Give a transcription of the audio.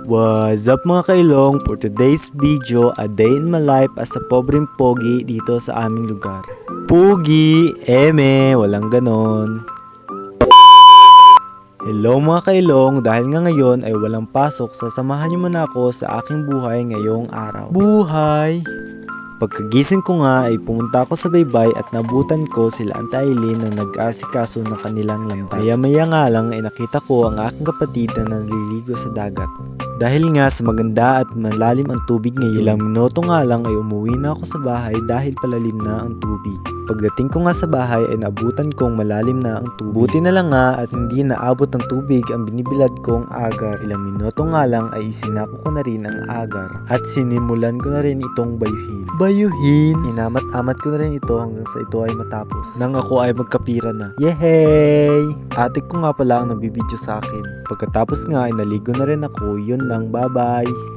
What's up mga kailong? For today's video, a day in my life as a pobreng pogi dito sa aming lugar. Pogi! Walang ganon. Hello mga kailong, dahil nga ngayon ay walang pasok, sasamahan niyo muna ako sa aking buhay ngayong araw. Buhay! Pagkagising ko nga ay pumunta ako sa baybay at nabutan ko sila Ate Aileen na nag-asikaso ng kanilang lambat. Maya-maya nga lang ay nakita ko ang aking kapatid na naliligo sa dagat. Dahil nga sa maganda at malalim ang tubig ngayon, ilang minuto nga lang ay umuwi na ako sa bahay dahil palalim na ang tubig. Pagdating ko nga sa bahay ay naabutan kong malalim na ang tubig. Buti na lang nga at hindi naabot ng tubig ang binibilad kong agar. Ilang minuto nga lang ay isinako ko na rin ang agar at sinimulan ko na rin itong bayuhin. Bayuhin! Inamat-amat ko na rin ito hanggang sa ito ay matapos. Nang ako ay magkapira na. Yehey! Ate ko nga pala ang nabibidyo sa akin. Pagkatapos nga ay naligo na rin ako. Yun lang, bye-bye!